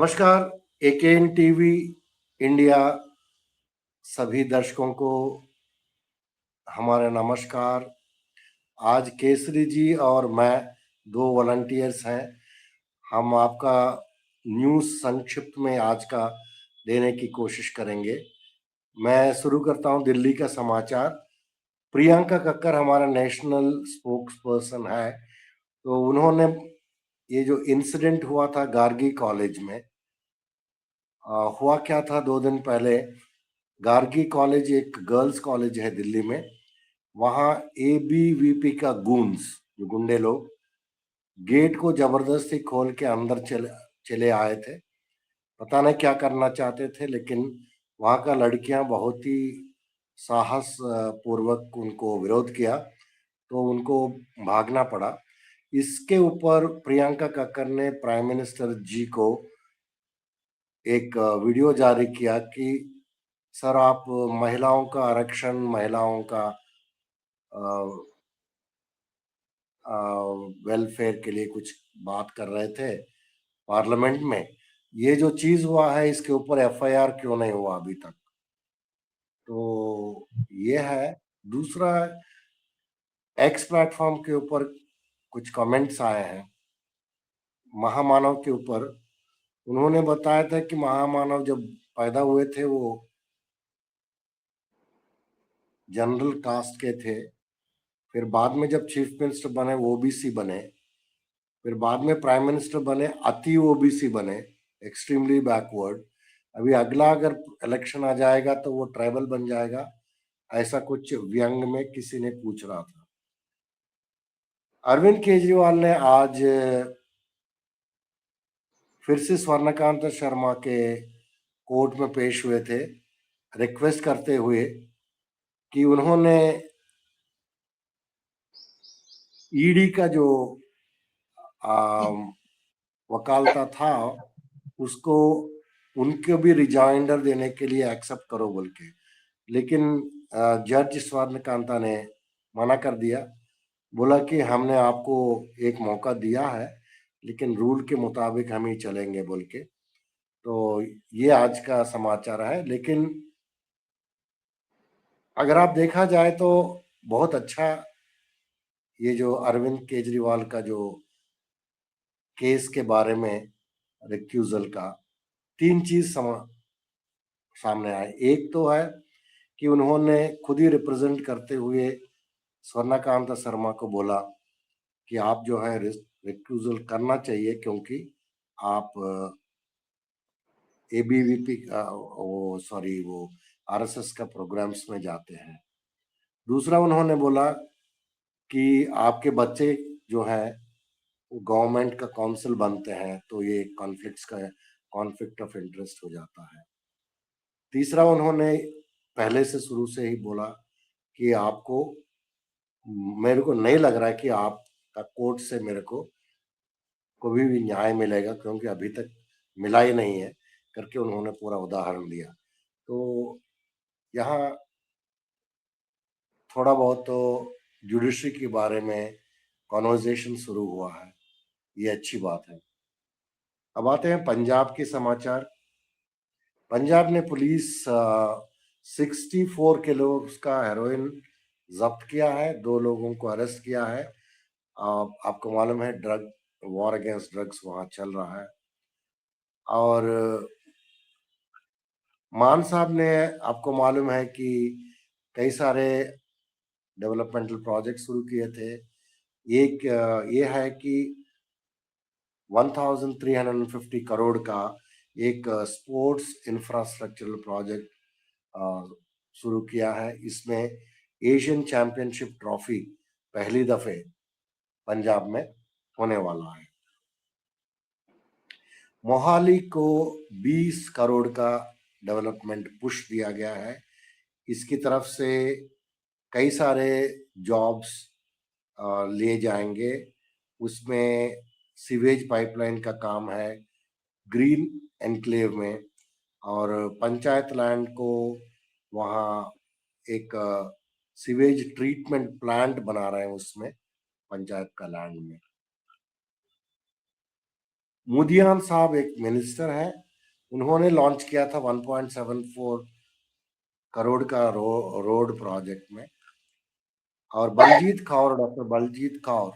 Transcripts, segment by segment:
नमस्कार। एकेएन TV India सभी दर्शकों को हमारा नमस्कार। आज केसरी जी और मैं दो वॉलंटियर्स हैं। हम आपका न्यूज़ संक्षिप्त में आज का देने की कोशिश करेंगे। मैं शुरू करता हूं दिल्ली का समाचार। प्रियंका कक्कर हमारा नेशनल स्पोक्स पर्सन है, तो उन्होंने ये जो इंसिडेंट हुआ था गार्गी कॉलेज में, हुआ क्या था 2 दिन पहले। गार्गी कॉलेज एक गर्ल्स कॉलेज है दिल्ली में। वहाँ एबीवीपी का गूंस, जो गुंडे लोग, गेट को जबरदस्ती खोल के अंदर चले चले आए थे। पता नहीं क्या करना चाहते थे, लेकिन वहाँ का लड़कियां बहुत ही साहस पूर्वक उनको विरोध किया, तो उनको भागना पड़ा। इसके ऊपर प्रियंका कक्कर ने प्राइम मिनिस्टर जी को एक वीडियो जारी किया कि सर, आप महिलाओं का आरक्षण, महिलाओं का वेलफेयर के लिए कुछ बात कर रहे थे पार्लियामेंट में। ये जो चीज हुआ है, इसके ऊपर एफआईआर क्यों नहीं हुआ अभी तक? तो ये है। दूसरा, एक्स प्लेटफॉर्म के ऊपर कुछ कमेंट्स आए हैं महामानव के ऊपर। उन्होंने बताया था कि महामानव जब पैदा हुए थे वो जनरल कास्ट के थे, फिर बाद में जब चीफ मिनिस्टर बने ओबीसी बने, फिर बाद में प्राइम मिनिस्टर बने अति ओबीसी बने, एक्सट्रीमली बैकवर्ड। अभी अगला अगर इलेक्शन आ जाएगा तो वो ट्राइबल बन जाएगा, ऐसा कुछ व्यंग में किसी ने पूछ रहा था। अरविंद केजरीवाल ने आज फिर से स्वर्णकांत शर्मा के कोर्ट में पेश हुए थे, रिक्वेस्ट करते हुए कि उन्होंने ईडी का जो वकालता था उसको उनके भी रिजाइंडर देने के लिए एक्सेप्ट करो बोल के, लेकिन जज स्वर्णकांता ने मना कर दिया। बोला कि हमने आपको एक मौका दिया है, लेकिन रूल के मुताबिक हम ही चलेंगे बोल के। तो ये आज का समाचार है। लेकिन अगर आप देखा जाए तो बहुत अच्छा, ये जो अरविंद केजरीवाल का जो केस के बारे में रिक्यूजल का, 3 चीज सामने आए। एक तो है कि उन्होंने खुद ही रिप्रेजेंट करते हुए स्वर्णकांत शर्मा को बोला कि आप जो है रिक्यूजल करना चाहिए, क्योंकि आप एबीवीपी का वो आरएसएस का प्रोग्राम्स में जाते हैं। दूसरा, उन्होंने बोला कि आपके बच्चे जो है वो गवर्नमेंट का काउंसिल बनते हैं, तो ये कॉन्फ्लिक्ट ऑफ इंटरेस्ट हो जाता है। तीसरा, उन्होंने पहले से शुरू से ही बोला कि आपको, मेरे को नहीं लग रहा है कि आपका कोर्ट से मेरे को कभी भी न्याय मिलेगा, क्योंकि अभी तक मिला ही नहीं है, करके उन्होंने पूरा उदाहरण दिया। तो यहाँ थोड़ा बहुत तो जुडिशरी के बारे में कॉन्वर्जेशन शुरू हुआ है, ये अच्छी बात है। अब आते हैं पंजाब के समाचार। पंजाब ने पुलिस 64 किलो का हेरोइन जब्त किया है, 2 लोगों को अरेस्ट किया है। आपको मालूम है ड्रग वॉर अगेंस्ट ड्रग्स वहां चल रहा है। और मान साहब ने, आपको मालूम है कि कई सारे डेवलपमेंटल प्रोजेक्ट शुरू किए थे। एक ये है कि 1350 करोड़ का एक स्पोर्ट्स इंफ्रास्ट्रक्चरल प्रोजेक्ट शुरू किया है। इसमें एशियन चैंपियनशिप ट्रॉफी पहली दफे पंजाब में होने वाला है। मोहाली को 20 करोड़ का डेवलपमेंट पुश दिया गया है। इसकी तरफ से कई सारे जॉब्स लिए जाएंगे। उसमें सीवेज पाइपलाइन का काम है ग्रीन एनक्लेव में, और पंचायत लैंड को वहाँ एक सीवेज ट्रीटमेंट प्लांट बना रहे हैं उसमें, पंचायत का लैंड में। मुदियान साहब एक मिनिस्टर हैं, उन्होंने लॉन्च किया था 1.74 करोड़ का रोड प्रोजेक्ट में। और बलजीत कौर, डॉक्टर बलजीत कौर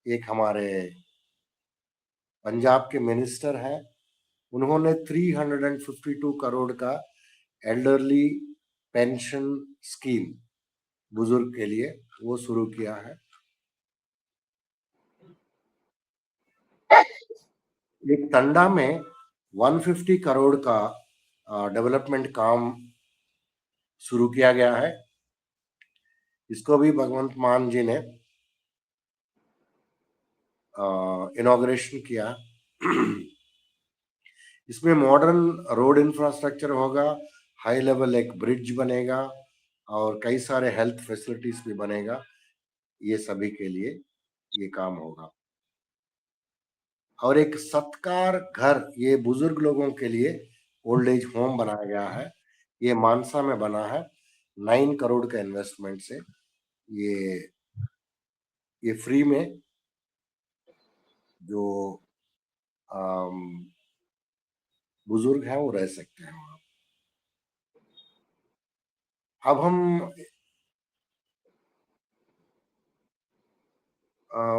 एक हमारे पंजाब के मिनिस्टर हैं, उन्होंने 352 करोड़ का एल्डरली पेंशन स्कीम बुजुर्ग के लिए वो शुरू किया है। एक तंडा में 150 करोड़ का डेवलपमेंट काम शुरू किया गया है, इसको भी भगवंत मान जी ने इनॉग्रेशन किया। इसमें मॉडर्न रोड इंफ्रास्ट्रक्चर होगा, हाई लेवल एक ब्रिज बनेगा और कई सारे हेल्थ फैसिलिटीज भी बनेगा। ये सभी के लिए ये काम होगा। और एक सत्कार घर, ये बुजुर्ग लोगों के लिए ओल्ड एज होम बनाया गया है, ये मानसा में बना है। 9 करोड़ का इन्वेस्टमेंट से ये फ्री में जो बुजुर्ग हैं वो रह सकते हैं वहां। अब हम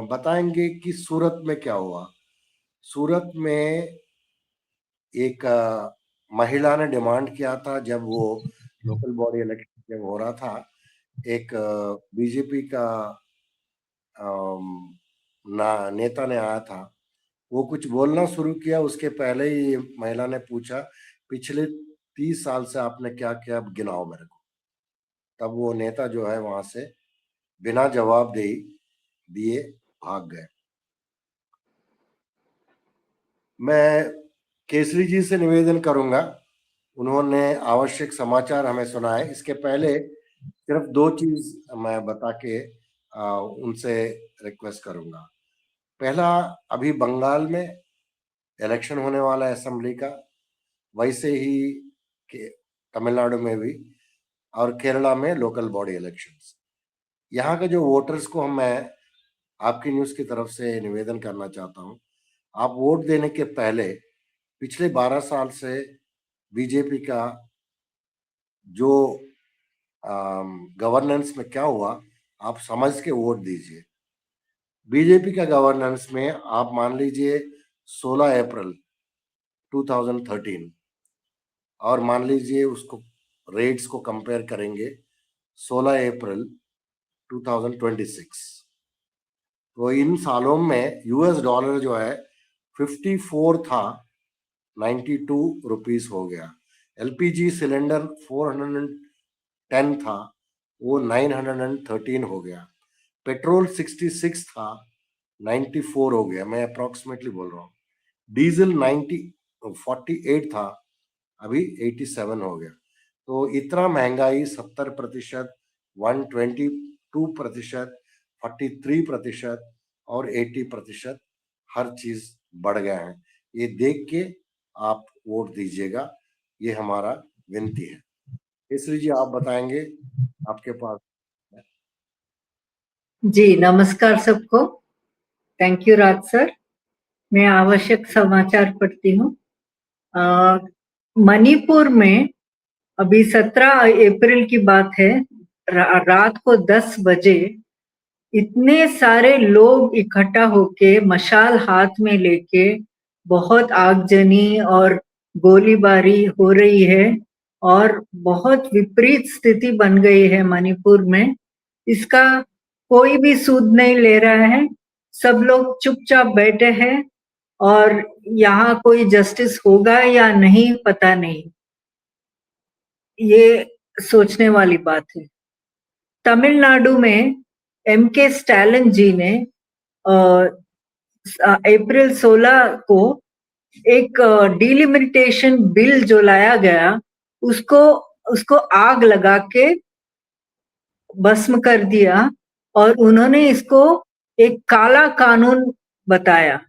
बताएंगे कि सूरत में क्या हुआ। सूरत में एक महिला ने डिमांड किया था, जब वो लोकल बॉडी इलेक्शन जब हो रहा था, एक बीजेपी का नेता ने आया था, वो कुछ बोलना शुरू किया, उसके पहले ही महिला ने पूछा पिछले 30 साल से आपने क्या किया, अब गिनाओ मेरे को। तब वो नेता जो है वहां से बिना जवाबदेही दिए भाग गए। मैं केसरी जी से निवेदन करूंगा, उन्होंने आवश्यक समाचार हमें सुनाए। इसके पहले सिर्फ 2 चीज मैं बता के उनसे रिक्वेस्ट करूंगा। पहला, अभी बंगाल में इलेक्शन होने वाला है असेंबली का, वैसे ही तमिलनाडु में भी, और केरला में लोकल बॉडी इलेक्शंस। यहाँ के जो वोटर्स को मैं आपकी न्यूज की तरफ से निवेदन करना चाहता हूँ, आप वोट देने के पहले पिछले 12 साल से बीजेपी का जो गवर्नेंस में क्या हुआ, आप समझ के वोट दीजिए। बीजेपी का गवर्नेंस में आप मान लीजिए 16 अप्रैल 2013 और मान लीजिए उसको रेट्स को कंपेयर करेंगे 16 अप्रैल 2026, तो इन सालों में यूएस डॉलर जो है 54 था, 92 रुपीस हो गया। एलपीजी सिलेंडर 410 था, वो 913 हो गया। पेट्रोल 66 था, 94 हो गया, मैं अप्रोक्सीमेटली बोल रहा हूँ। डीजल 48 था, अभी 87 हो गया। तो इतना महंगाई 70%, 122%, 43% और 80% हर चीज बढ़ गया है। ये देख के आप वोट दीजिएगा, ये हमारा विनती है। केसरी जी, आप बताएंगे, आपके पास। जी नमस्कार सबको। Thank you Raj sir. मैं आवश्यक समाचार पढ़ती हूँ। मणिपुर में अभी 17 अप्रैल की बात है, रात को 10 बजे इतने सारे लोग इकट्ठा होके मशाल हाथ में लेके बहुत आगजनी और गोलीबारी हो रही है और बहुत विपरीत स्थिति बन गई है मणिपुर में। इसका कोई भी सूद नहीं ले रहा है, सब लोग चुपचाप बैठे हैं और यहाँ कोई जस्टिस होगा या नहीं पता नहीं। ये सोचने वाली बात है। तमिलनाडु में एमके स्टालिन जी ने अप्रैल 16 को एक डिलिमिटेशन बिल जो लाया गया, उसको आग लगा के भस्म कर दिया और उन्होंने इसको एक काला कानून बताया।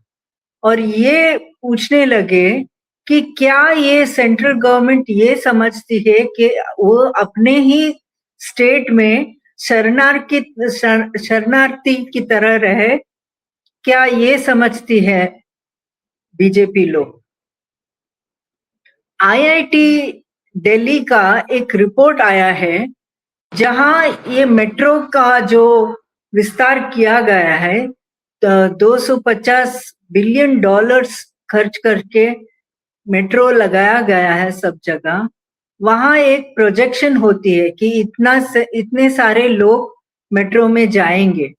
और ये पूछने लगे कि क्या ये सेंट्रल गवर्नमेंट ये समझती है कि वो अपने ही स्टेट में शरणार्थी की तरह रहे, क्या ये समझती है? बीजेपी लोग। आईआईटी दिल्ली का एक रिपोर्ट आया है जहां ये मेट्रो का जो विस्तार किया गया है, 250 बिलियन डॉलर्स खर्च करके मेट्रो लगाया गया है सब जगह। वहां एक प्रोजेक्शन होती है कि इतने सारे लोग मेट्रो में जाएंगे,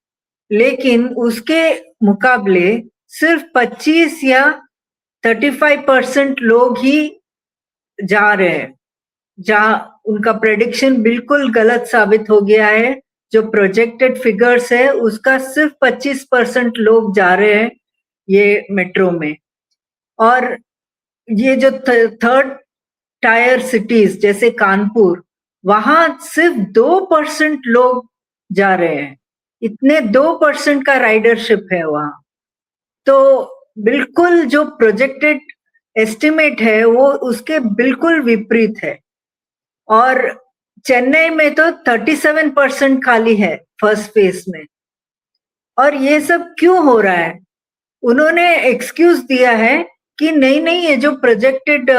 लेकिन उसके मुकाबले सिर्फ 25 या 35% लोग ही जा रहे हैं, जहां उनका प्रेडिक्शन बिल्कुल गलत साबित हो गया है। जो प्रोजेक्टेड फिगर्स है उसका सिर्फ 25% लोग जा रहे हैं ये मेट्रो में। और ये जो थर्ड टायर सिटीज जैसे कानपुर, वहां सिर्फ 2% लोग जा रहे हैं। इतने 2% का राइडरशिप है वहां। तो बिल्कुल जो प्रोजेक्टेड एस्टिमेट है वो उसके बिल्कुल विपरीत है। और चेन्नई में तो 37% खाली है फर्स्ट फेज में। और ये सब क्यों हो रहा है? उन्होंने एक्सक्यूज दिया है कि नहीं नहीं, ये जो प्रोजेक्टेड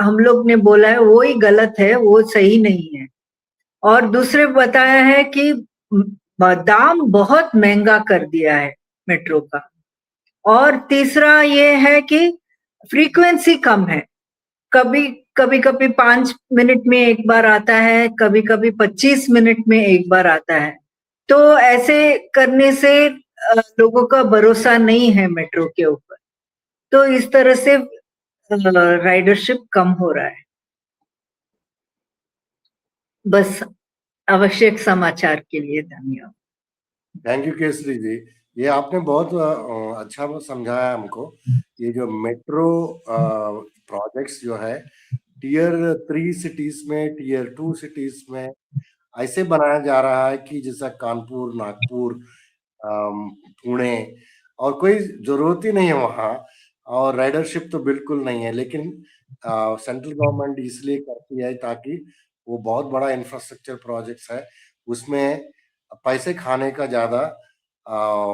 हम लोग ने बोला है वो ही गलत है, वो सही नहीं है। और दूसरे बताया है कि दाम बहुत महंगा कर दिया है मेट्रो का। और तीसरा ये है कि फ्रीक्वेंसी कम है। कभी कभी कभी 5 मिनट में एक बार आता है, कभी कभी 25 मिनट में एक बार आता है। तो ऐसे करने से लोगों का भरोसा नहीं है मेट्रो के ऊपर। तो इस तरह से राइडरशिप कम हो रहा है। बस आवश्यक समाचार के लिए धन्यवाद। थैंक यू केसरी जी। ये आपने बहुत अच्छा समझाया हमको। ये जो मेट्रो प्रोजेक्ट्स जो है टियर 3 सिटीज में, टियर 2 सिटीज में ऐसे बनाया जा रहा है कि जैसा कानपुर, नागपुर, पुणे, और कोई जरूरत ही नहीं है वहाँ, और राइडरशिप तो बिल्कुल नहीं है। लेकिन सेंट्रल गवर्नमेंट इसलिए करती है ताकि वो बहुत बड़ा इंफ्रास्ट्रक्चर प्रोजेक्ट्स है, उसमें पैसे खाने का ज्यादा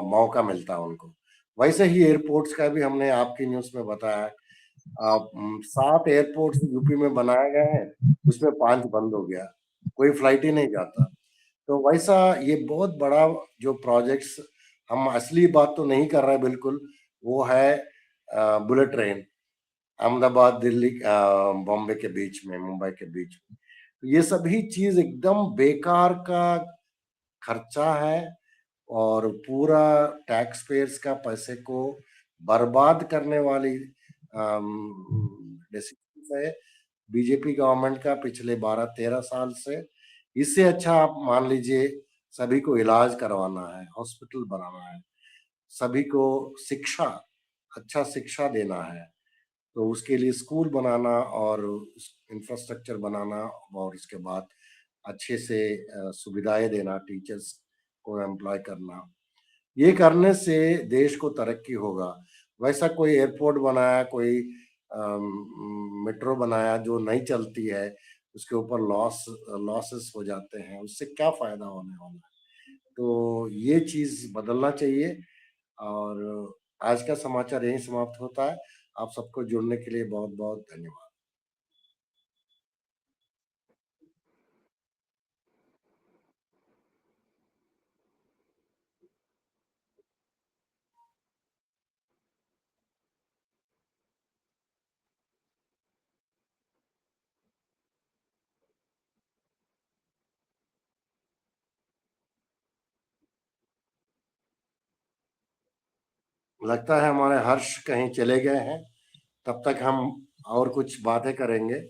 मौका मिलता है उनको। वैसे ही एयरपोर्ट्स का भी हमने आपकी न्यूज में बताया। 7 एयरपोर्ट्स यूपी में बनाए गए हैं, उसमें 5 बंद हो गया, कोई फ्लाइट ही नहीं जाता। तो वैसा ये बहुत बड़ा जो प्रोजेक्ट्स, हम असली बात तो नहीं कर रहे बिल्कुल, वो है बुलेट ट्रेन अहमदाबाद, दिल्ली, बॉम्बे के बीच में, मुंबई के बीच में। तो ये सभी चीज एकदम बेकार का खर्चा है, और पूरा टैक्स पेयर्स का पैसे को बर्बाद करने वाली डिसीजन है बीजेपी गवर्नमेंट का पिछले 12-13 साल से। इससे अच्छा आप मान लीजिए सभी को इलाज करवाना है, हॉस्पिटल बनाना है, सभी को शिक्षा, अच्छा शिक्षा देना है, तो उसके लिए स्कूल बनाना और इंफ्रास्ट्रक्चर बनाना, और उसके बाद अच्छे से सुविधाएं देना, टीचर्स को एम्प्लॉय करना। ये करने से देश को तरक्की होगा। वैसा कोई एयरपोर्ट बनाया, कोई मेट्रो बनाया जो नहीं चलती है, उसके ऊपर लॉसेस हो जाते हैं, उससे क्या फायदा होने वाला है? तो ये चीज बदलना चाहिए। और आज का समाचार यहीं समाप्त होता है। आप सबको जुड़ने के लिए बहुत बहुत धन्यवाद। लगता है हमारे हर्ष कहीं चले गए हैं, तब तक हम और कुछ बातें करेंगे।